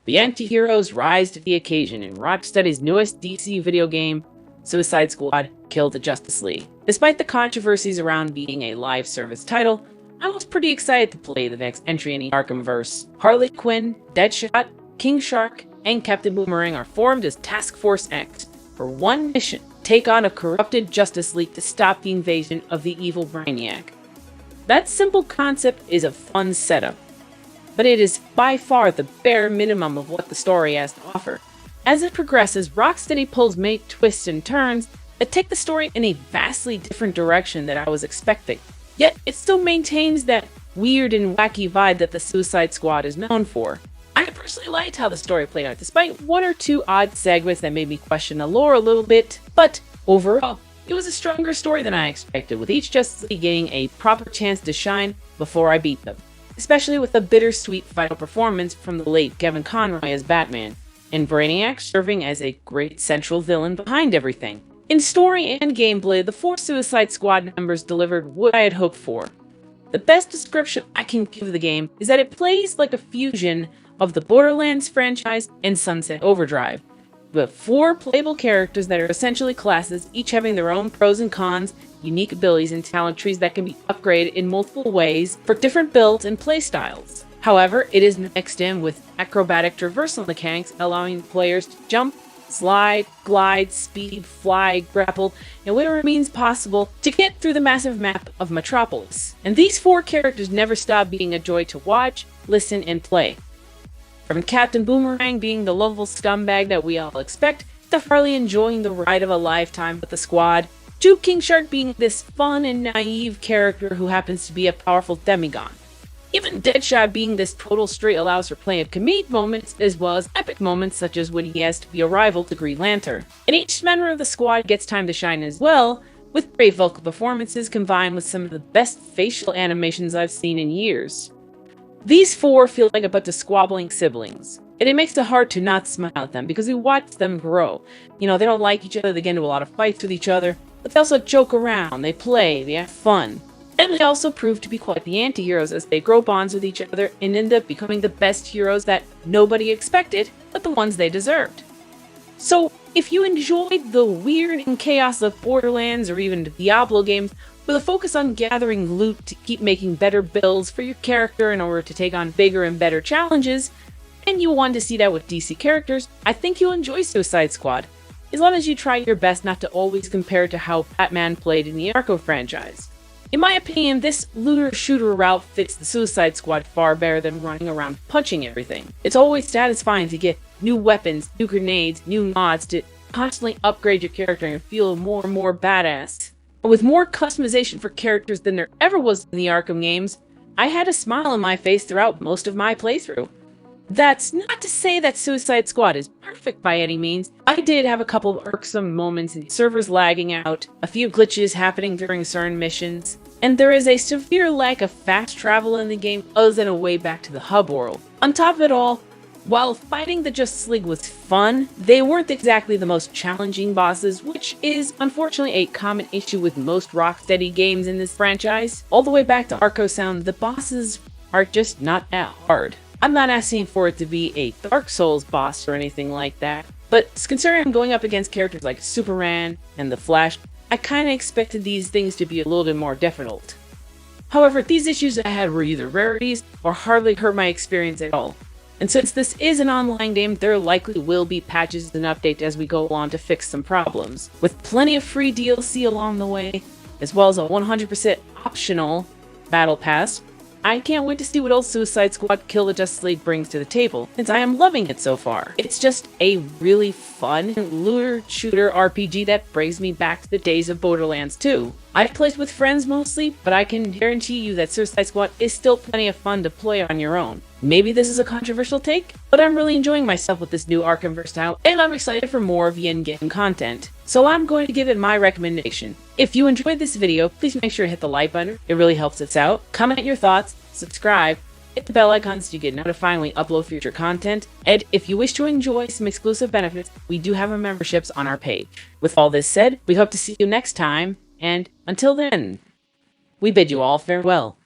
The anti-heroes rise to the occasion in Rocksteady's newest DC video game, Suicide Squad: Kill the Justice League. Despite the controversies around being a live service title, I was pretty excited to play the next entry in the Arkhamverse. Harley Quinn, Deadshot, King Shark, and Captain Boomerang are formed as Task Force X for one mission: take on a corrupted Justice League to stop the invasion of the evil Brainiac. That simple concept is a fun setup, but it is by far the bare minimum of what the story has to offer. As it progresses, Rocksteady pulls many twists and turns that take the story in a vastly different direction than I was expecting. Yet, it still maintains that weird and wacky vibe that the Suicide Squad is known for. I personally liked how the story played out, despite one or two odd segments that made me question the lore a little bit, but overall, it was a stronger story than I expected, with each Justice League getting a proper chance to shine before I beat them. Especially with the bittersweet final performance from the late Kevin Conroy as Batman, and Brainiac serving as a great central villain behind everything. In story and gameplay, the 4 Suicide Squad members delivered what I had hoped for. The best description I can give the game is that it plays like a fusion of the Borderlands franchise and Sunset Overdrive, with 4 playable characters that are essentially classes, each having their own pros and cons, unique abilities, and talent trees that can be upgraded in multiple ways for different builds and playstyles. However, it is mixed in with acrobatic traversal mechanics, allowing players to jump, slide, glide, speed, fly, grapple, and whatever means possible to get through the massive map of Metropolis. And these 4 characters never stop being a joy to watch, listen, and play. From Captain Boomerang being the lovable scumbag that we all expect, to Harley enjoying the ride of a lifetime with the squad, to King Shark being this fun and naive character who happens to be a powerful demigod. Even Deadshot being this total straight allows for plenty of comedic moments as well as epic moments such as when he has to be a rival to Green Lantern. And each member of the squad gets time to shine as well, with great vocal performances combined with some of the best facial animations I've seen in years. These 4 feel like a bunch of squabbling siblings, and it makes it hard to not smile at them because we watch them grow. You know, they don't like each other, they get into a lot of fights with each other, but they also joke around, they play, they have fun. And they also prove to be quite the anti-heroes as they grow bonds with each other and end up becoming the best heroes that nobody expected, but the ones they deserved. So, if you enjoyed the weird and chaos of Borderlands or even Diablo games, with a focus on gathering loot to keep making better builds for your character in order to take on bigger and better challenges, and you want to see that with DC characters, I think you'll enjoy Suicide Squad, as long as you try your best not to always compare to how Batman played in the Arkham franchise. In my opinion, this looter-shooter route fits the Suicide Squad far better than running around punching everything. It's always satisfying to get new weapons, new grenades, new mods to constantly upgrade your character and feel more and more badass. With more customization for characters than there ever was in the Arkham games, I had a smile on my face throughout most of my playthrough. That's not to say that Suicide Squad is perfect by any means. I did have a couple of irksome moments, servers lagging out, a few glitches happening during certain missions, and there is a severe lack of fast travel in the game other than a way back to the hub world. On top of it all, while fighting the Justice League was fun, they weren't exactly the most challenging bosses, which is unfortunately a common issue with most Rocksteady games in this franchise. All the way back to Arco Sound, the bosses are just not that hard. I'm not asking for it to be a Dark Souls boss or anything like that, but considering I'm going up against characters like Superman and the Flash, I kinda expected these things to be a little bit more difficult. However, these issues I had were either rarities or hardly hurt my experience at all. And since this is an online game, there likely will be patches and updates as we go along to fix some problems, with plenty of free DLC along the way, as well as a 100% optional Battle Pass. I can't wait to see what else Suicide Squad: Kill the Justice League brings to the table, since I am loving it so far. It's just a really fun looter shooter RPG that brings me back to the days of Borderlands 2. I've played with friends mostly, but I can guarantee you that Suicide Squad is still plenty of fun to play on your own. Maybe this is a controversial take, but I'm really enjoying myself with this new Arkhamverse style, and I'm excited for more of the in-game content. So I'm going to give it my recommendation. If you enjoyed this video, please make sure to hit the like button, it really helps us out. Comment your thoughts, subscribe, hit the bell icon so you get notified when we upload future content, and if you wish to enjoy some exclusive benefits, we do have our memberships on our page. With all this said, we hope to see you next time, and until then, we bid you all farewell.